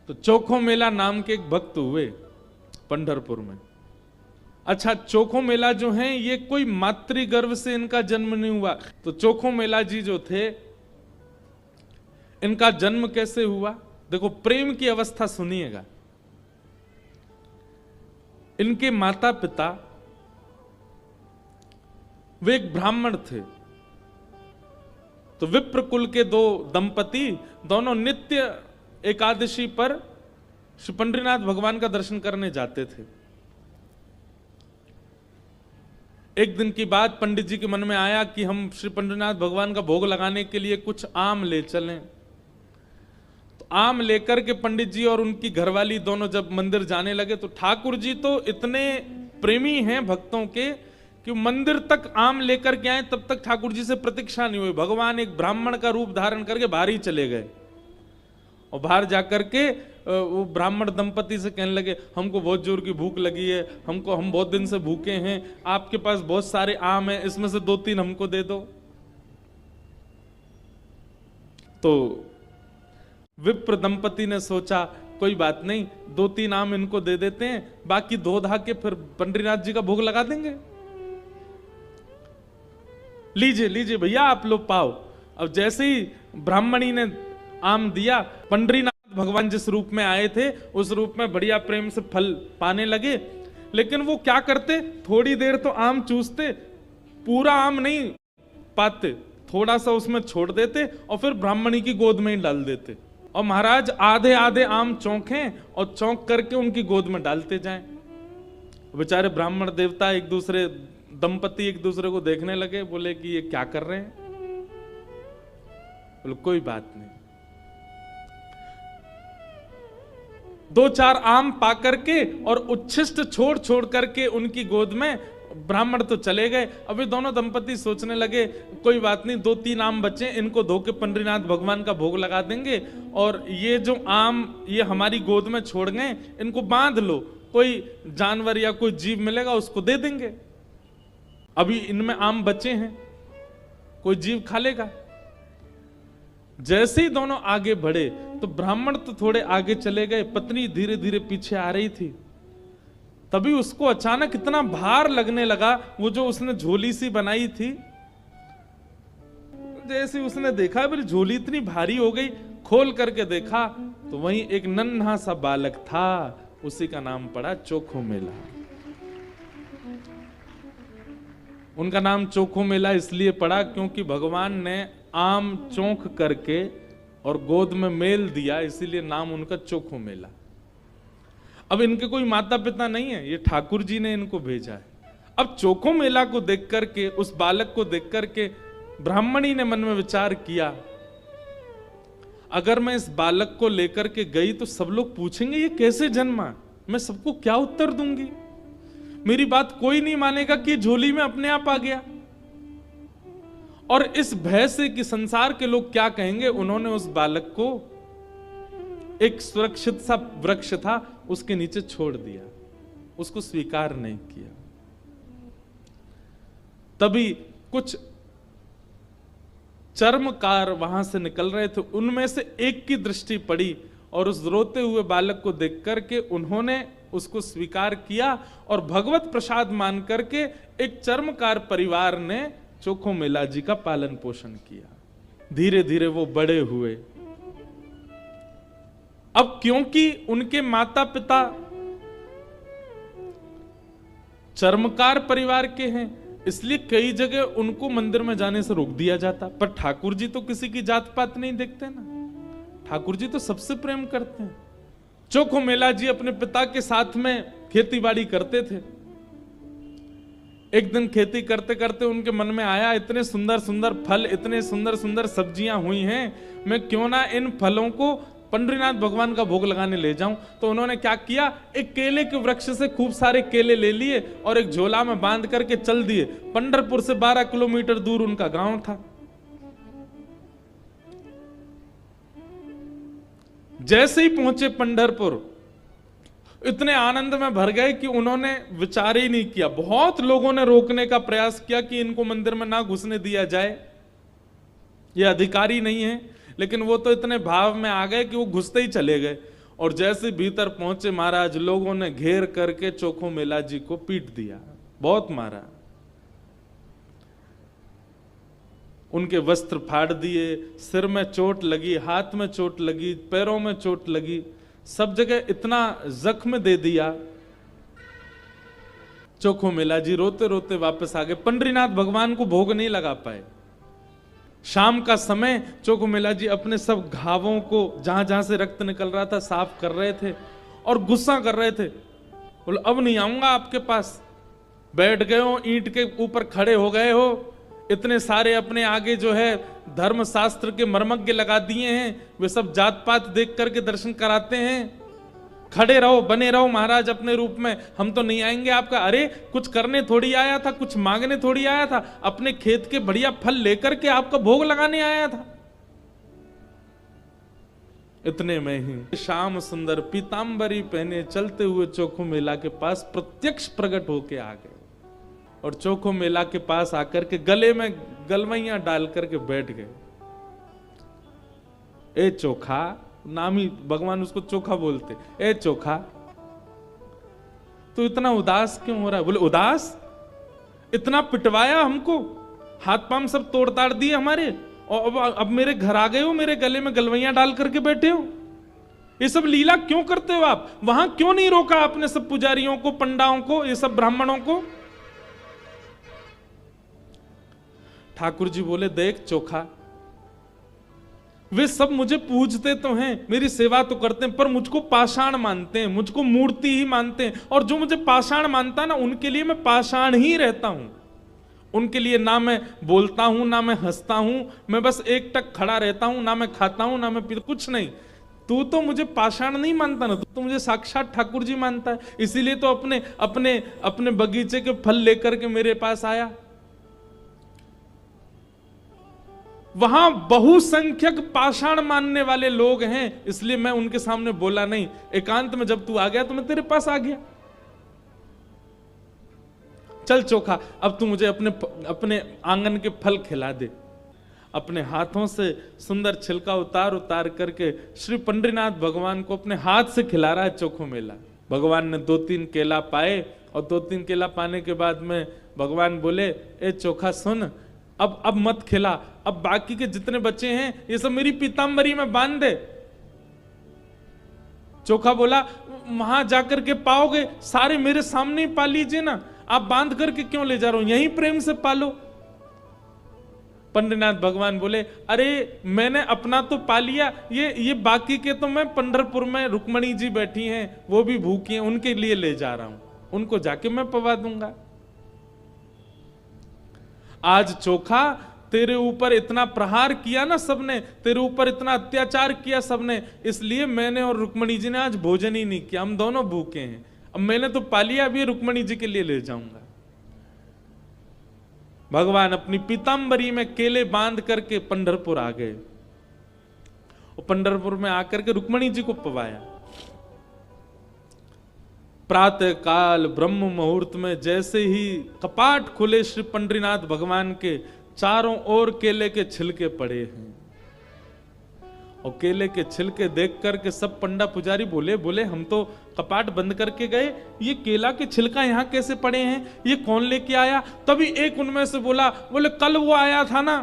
तो चोखो मेला नाम के एक भक्त हुए पंढरपुर में। अच्छा, चोखो मेला जो है ये कोई मातृगर्भ से इनका जन्म नहीं हुआ। तो चोखो मेला जी जो थे, इनका जन्म कैसे हुआ? देखो, प्रेम की अवस्था सुनिएगा। इनके माता पिता वे एक ब्राह्मण थे। तो विप्र कुल के दो दंपति दोनों नित्य एकादशी पर श्री पंडरीनाथ भगवान का दर्शन करने जाते थे। एक दिन की बात, पंडित जी के मन में आया कि हम श्री पंडरीनाथ भगवान का भोग लगाने के लिए कुछ आम ले चलें। तो आम लेकर के पंडित जी और उनकी घरवाली दोनों जब मंदिर जाने लगे, तो ठाकुर जी तो इतने प्रेमी हैं भक्तों के कि मंदिर तक आम लेकर के आए, तब तक ठाकुर जी से प्रतीक्षा नहीं हुई। भगवान एक ब्राह्मण का रूप धारण करके बाहर ही चले गए और बाहर जाकर के वो ब्राह्मण दंपति से कहने लगे, हमको बहुत जोर की भूख लगी है, हम बहुत दिन से भूखे हैं, आपके पास बहुत सारे आम हैं, इसमें से 2-3 हमको दे दो। तो विप्र दंपति ने सोचा, कोई बात नहीं, 2-3 आम इनको दे देते हैं, बाकी 2 धा के फिर पंडरीनाथ जी का भोग लगा देंगे। लीजिए लीजिए भैया, आप लोग पाओ। अब जैसे ही ब्राह्मणी ने आम दिया, पंडरीनाथ भगवान जिस रूप में आए थे उस रूप में बढ़िया प्रेम से फल पाने लगे। लेकिन वो क्या करते, थोड़ी देर तो आम चूसते, पूरा आम नहीं पाते, थोड़ा सा उसमें छोड़ देते और फिर ब्राह्मणी की गोद में ही डाल देते। और महाराज आधे आधे आम चौंकें और चौंक करके उनकी गोद में डालते जाएं। बेचारे ब्राह्मण देवता दंपति एक दूसरे को देखने लगे, बोले कि ये क्या कर रहे हैं? बोले कोई बात नहीं। 2-4 आम पा करके और उच्छिष्ट छोड़ छोड़ करके उनकी गोद में ब्राह्मण तो चले गए। अभी दोनों दंपति सोचने लगे, कोई बात नहीं, 2-3 आम बचे, इनको धो के पंडरीनाथ भगवान का भोग लगा देंगे, और ये जो आम ये हमारी गोद में छोड़ गए, इनको बांध लो, कोई जानवर या कोई जीव मिलेगा उसको दे देंगे। अभी इनमें आम बचे हैं, कोई जीव खा लेगा। जैसे ही दोनों आगे बढ़े तो ब्राह्मण तो थोड़े आगे चले गए, पत्नी धीरे धीरे पीछे आ रही थी। तभी उसको अचानक इतना भार लगने लगा, वो जो उसने झोली सी बनाई थी, जैसे उसने देखा मेरी झोली इतनी भारी हो गई, खोल करके देखा तो वहीं एक नन्हा सा बालक था। उसी का नाम पड़ा चोखो मेला। उनका नाम चोखो मेला इसलिए पड़ा क्योंकि भगवान ने आम चौंक करके और गोद में मेल दिया, इसीलिए नाम उनका चोखो मेला। अब इनके कोई माता पिता नहीं है, ये ठाकुर जी ने इनको भेजा है। अब चोखो मेला को देख करके, उस बालक को देख करके ब्राह्मणी ने मन में विचार किया, अगर मैं इस बालक को लेकर के गई तो सब लोग पूछेंगे ये कैसे जन्मा, मैं सबको क्या उत्तर दूंगी? मेरी बात कोई नहीं मानेगा कि झोली में अपने आप आ गया। और इस भय से कि संसार के लोग क्या कहेंगे, उन्होंने उस बालक को एक सुरक्षित सा वृक्ष था उसके नीचे छोड़ दिया, उसको स्वीकार नहीं किया। तभी कुछ चर्मकार वहां से निकल रहे थे, उनमें से एक की दृष्टि पड़ी और उस रोते हुए बालक को देख करके उन्होंने उसको स्वीकार किया और भगवत प्रसाद मान करके एक चर्मकार परिवार ने चोखो मेला जी का पालन पोषण किया। धीरे धीरे वो बड़े हुए। अब क्योंकि उनके माता पिता चर्मकार परिवार के हैं, इसलिए कई जगह उनको मंदिर में जाने से रोक दिया जाता। पर ठाकुर जी तो किसी की जात पात नहीं देखते ना, ठाकुर जी तो सबसे प्रेम करते हैं। चोखो मेला जी अपने पिता के साथ में खेती बाड़ी करते थे। एक दिन खेती करते करते उनके मन में आया, इतने सुंदर सुंदर फल, इतने सुंदर सुंदर सब्जियां हुई हैं, मैं क्यों ना इन फलों को पंडरीनाथ भगवान का भोग लगाने ले जाऊं। तो उन्होंने क्या किया, एक केले के वृक्ष से खूब सारे केले ले लिए और एक झोला में बांध करके चल दिए। पंढरपुर से 12 किलोमीटर दूर उनका गांव था। जैसे ही पहुंचे पंढरपुर, इतने आनंद में भर गए कि उन्होंने विचार ही नहीं किया। बहुत लोगों ने रोकने का प्रयास किया कि इनको मंदिर में ना घुसने दिया जाए, ये अधिकारी नहीं है, लेकिन वो तो इतने भाव में आ गए कि वो घुसते ही चले गए। और जैसे भीतर पहुंचे महाराज, लोगों ने घेर करके चोखो मेला जी को पीट दिया, बहुत मारा। उनके वस्त्र फाड़ दिए, सिर में चोट लगी, हाथ में चोट लगी, पैरों में चोट लगी, सब जगह इतना जख्म दे दिया। चोखो मेला जी रोते रोते वापस आ गए। पंडरीनाथ भगवान को भोग नहीं लगा पाए। शाम का समय चोखो मेला जी अपने सब घावों को, जहां जहां से रक्त निकल रहा था, साफ कर रहे थे और गुस्सा कर रहे थे। बोले अब नहीं आऊंगा आपके पास। बैठ गए हो, ईंट के ऊपर खड़े हो गए हो, इतने सारे अपने आगे जो है धर्म शास्त्र के मर्मज्ञ लगा दिए हैं, वे सब जात पात देख करके दर्शन कराते हैं। खड़े रहो, बने रहो महाराज अपने रूप में, हम तो नहीं आएंगे आपका। अरे कुछ करने थोड़ी आया था, कुछ मांगने थोड़ी आया था, अपने खेत के बढ़िया फल लेकर के आपका भोग लगाने आया था। इतने में ही श्याम सुंदर पीतांबरी पहने चलते हुए चोखो मेला के पास प्रत्यक्ष प्रकट होके आ गए और चोखो मेला के पास आकर के गले में गलवैया डाल करके बैठ गए। ए चोखा, नाम ही भगवान उसको चोखा बोलते। ए चोखा, तो इतना उदास क्यों हो रहा है? बोले उदास? इतना पिटवाया हमको, हाथ पांव सब तोड़ ताड़ दिए हमारे, और अब मेरे घर आ गए हो, मेरे गले में गलवैया डाल करके बैठे हो। ये सब लीला क्यों करते हो आप? वहां क्यों नहीं रोका आपने सब पुजारियों को, पंडाओं को, ये सब ब्राह्मणों को? ठाकुर जी बोले देख चोखा, वे सब मुझे पूजते तो हैं, मेरी सेवा तो करते हैं, पर मुझको पाषाण मानते हैं, मुझको मूर्ति ही मानते हैं। और जो मुझे पाषाण मानता है ना, उनके लिए मैं पाषाण ही रहता हूं। उनके लिए ना मैं बोलता हूं, ना मैं हंसता हूं, मैं बस एक टक खड़ा रहता हूं, ना मैं खाता हूं, ना मैं पीता, कुछ नहीं। तू तो मुझे पाषाण नहीं मानता ना, तू तो मुझे साक्षात ठाकुर जी मानता है। इसीलिए तो अपने अपने अपने बगीचे के फल लेकर के मेरे पास आया। वहां बहुसंख्यक पाषाण मानने वाले लोग हैं, इसलिए मैं उनके सामने बोला नहीं। एकांत में जब तू आ गया तो मैं तेरे पास आ गया। चल चोखा, अब तू मुझे अपने अपने आंगन के फल खिला दे। अपने हाथों से सुंदर छिलका उतार उतार करके श्री पंडरीनाथ भगवान को अपने हाथ से खिला रहा है चोखो मेला। भगवान ने 2-3 केला पाए और 2-3 केला पाने के बाद में भगवान बोले, ए चोखा सुन, अब मत खिला, अब बाकी के जितने बच्चे हैं ये सब मेरी पीतांबरी में बांध दे। चोखा बोला, वहां जाकर के पाओगे, सारे मेरे सामने ही पा लीजिए ना, आप बांध करके क्यों ले जा रहे हो, यहीं प्रेम से पालो। पंडरीनाथ भगवान बोले, अरे मैंने अपना तो पा लिया, ये बाकी के तो मैं पंढरपुर में रुक्मणी जी बैठी हैं, वो भी भूखी हैं, उनके लिए ले जा रहा हूं, उनको जाके मैं पवा दूंगा। आज चोखा तेरे ऊपर इतना प्रहार किया ना सबने, तेरे ऊपर इतना अत्याचार किया सबने, इसलिए मैंने और रुक्मणी जी ने आज भोजन ही नहीं किया, हम दोनों भूखे हैं। अब मैंने तो पा लिया, अभी रुक्मणी जी के लिए ले जाऊंगा। भगवान अपनी पीतांबरी में केले बांध करके पंढरपुर आ गए और पंढरपुर में आकर के रुक्मणी जी को पवाया। प्रातः काल ब्रह्म मुहूर्त में जैसे ही कपाट खुले श्री पंडरीनाथ भगवान के, चारों ओर केले के छिलके पड़े हैं और केले के छिलके देख करके सब पंडा पुजारी बोले हम तो कपाट बंद करके गए, ये केला के छिलका यहाँ कैसे पड़े हैं, ये कौन लेके आया? तभी एक उनमें से बोले कल वो आया था ना,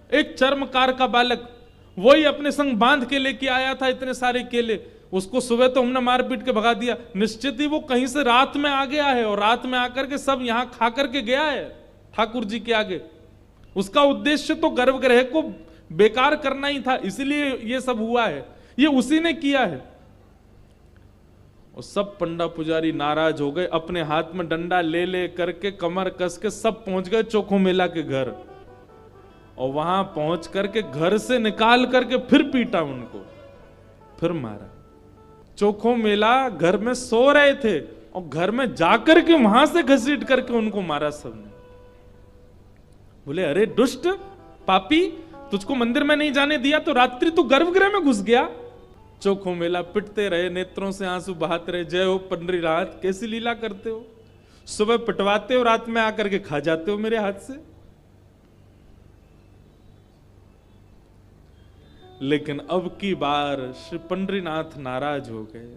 एक चर्मकार का बालक, वही अपने संग बांध के लेके आया था इतने सारे केले, उसको सुबह तो हमने मार पीट के भगा दिया, निश्चित ही वो कहीं से रात में आ गया है और रात में आकर के सब यहां खा करके गया है ठाकुर जी के आगे। उसका उद्देश्य तो गर्भगृह को बेकार करना ही था, इसलिए ये सब हुआ है, ये उसी ने किया है। और सब पंडा पुजारी नाराज हो गए, अपने हाथ में डंडा ले करके कमर कस के सब पहुंच गए चोखो मेला के घर, और वहां पहुंच करके घर से निकाल करके फिर पीटा उनको, फिर मारा। चोखो मेला घर में सो रहे थे और घर में जाकर के वहां से घसीट करके उनको मारा सबने। बोले अरे दुष्ट पापी, तुझको मंदिर में नहीं जाने दिया तो रात्रि तू गर्भगृह में घुस गया। चोखो मेला पिटते रहे, नेत्रों से आंसू बहाते रहे, जय हो पंडरीनाथ, कैसी लीला करते हो, सुबह पिटवाते हो, रात में आकर के खा जाते हो मेरे हाथ से। लेकिन अब की बार श्री पंडरीनाथ नाराज हो गए।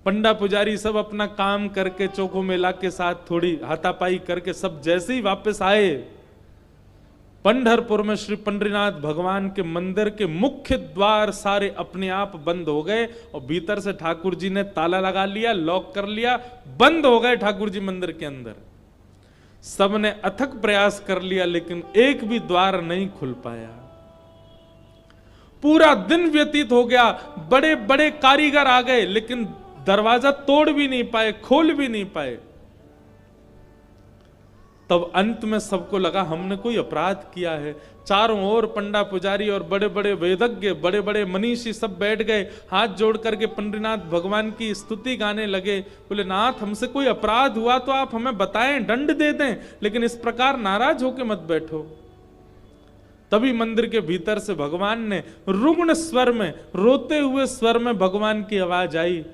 पंडा पुजारी सब अपना काम करके चोखो मेला के साथ थोड़ी हाथापाई करके सब जैसे ही वापस आए, पंढरपुर में श्री पंडरीनाथ भगवान के मंदिर के मुख्य द्वार सारे अपने आप बंद हो गए और भीतर से ठाकुर जी ने ताला लगा लिया, लॉक कर लिया, बंद हो गए ठाकुर जी मंदिर के अंदर। सबने अथक प्रयास कर लिया लेकिन एक भी द्वार नहीं खुल पाया। पूरा दिन व्यतीत हो गया, बड़े बड़े कारीगर आ गए लेकिन दरवाजा तोड़ भी नहीं पाए, खोल भी नहीं पाए। तब अंत में सबको लगा हमने कोई अपराध किया है। चारों ओर पंडा पुजारी और बड़े बड़े वेदज्ञ, बड़े बड़े मनीषी सब बैठ गए, हाथ जोड़ करके पंडरीनाथ भगवान की स्तुति गाने लगे। बोले नाथ, हमसे कोई अपराध हुआ तो आप हमें बताएं, दंड दे दें, लेकिन इस प्रकार नाराज होकर मत बैठो। तभी मंदिर के भीतर से भगवान ने रुग्ण स्वर में, रोते हुए स्वर में भगवान की आवाज आई।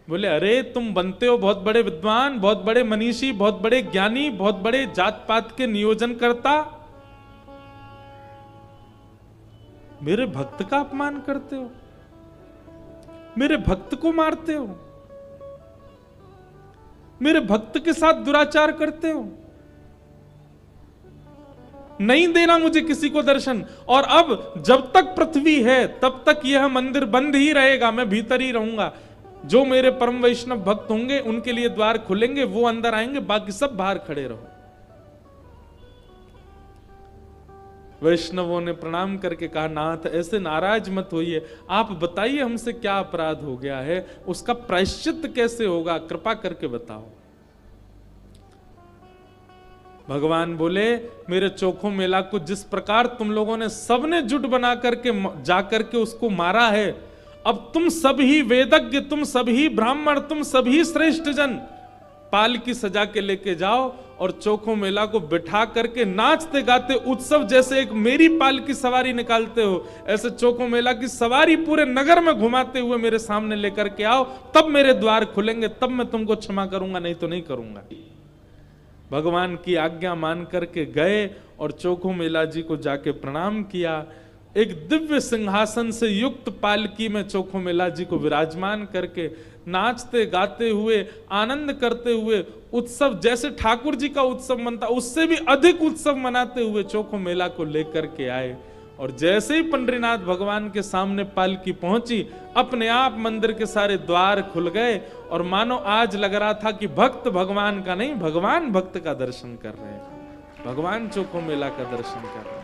बोले अरे तुम बनते हो बहुत बड़े विद्वान, बहुत बड़े मनीषी, बहुत बड़े ज्ञानी, बहुत बड़े जात पात के नियोजन करता, मेरे भक्त का अपमान करते हो, मेरे भक्त को मारते हो, मेरे भक्त के साथ दुराचार करते हो, नहीं देना मुझे किसी को दर्शन। और अब जब तक पृथ्वी है तब तक यह मंदिर बंद ही रहेगा, मैं भीतर ही रहूंगा। जो मेरे परम वैष्णव भक्त होंगे उनके लिए द्वार खुलेंगे, वो अंदर आएंगे, बाकी सब बाहर खड़े रहो। वैष्णवों ने प्रणाम करके कहा नाथ ऐसे नाराज मत होइए, आप बताइए हमसे क्या अपराध हो गया है, उसका प्रायश्चित कैसे होगा, कृपा करके बताओ। भगवान बोले मेरे चोखो मेला को जिस प्रकार तुम लोगों ने सबने जुट बना करके जाकर के उसको मारा है, अब तुम सभी वेदज्ञ, तुम सभी ब्राह्मण, तुम सभी श्रेष्ठ जन पाल की सजा के लेके जाओ और चोखो मेला को बिठा करके नाचते गाते उत्सव जैसे एक मेरी पाल की सवारी निकालते हो, ऐसे चोखो मेला की सवारी पूरे नगर में घुमाते हुए मेरे सामने लेकर के आओ, तब मेरे द्वार खुलेंगे, तब मैं तुमको क्षमा करूंगा, नहीं तो नहीं करूंगा। भगवान की आज्ञा मान करके गए और चोखो मेला जी को जाके प्रणाम किया। एक दिव्य सिंहासन से युक्त पालकी में चोखो मेला जी को विराजमान करके नाचते गाते हुए, आनंद करते हुए, उत्सव जैसे ठाकुर जी का उत्सव मनता उससे भी अधिक उत्सव मनाते हुए चोखो मेला को लेकर के आए। और जैसे ही पंडरीनाथ भगवान के सामने पालकी पहुंची, अपने आप मंदिर के सारे द्वार खुल गए और मानो आज लग रहा था कि भक्त भगवान का नहीं, भगवान भक्त का दर्शन कर रहे हैं, भगवान चोखो मेला का दर्शन कर रहे हैं।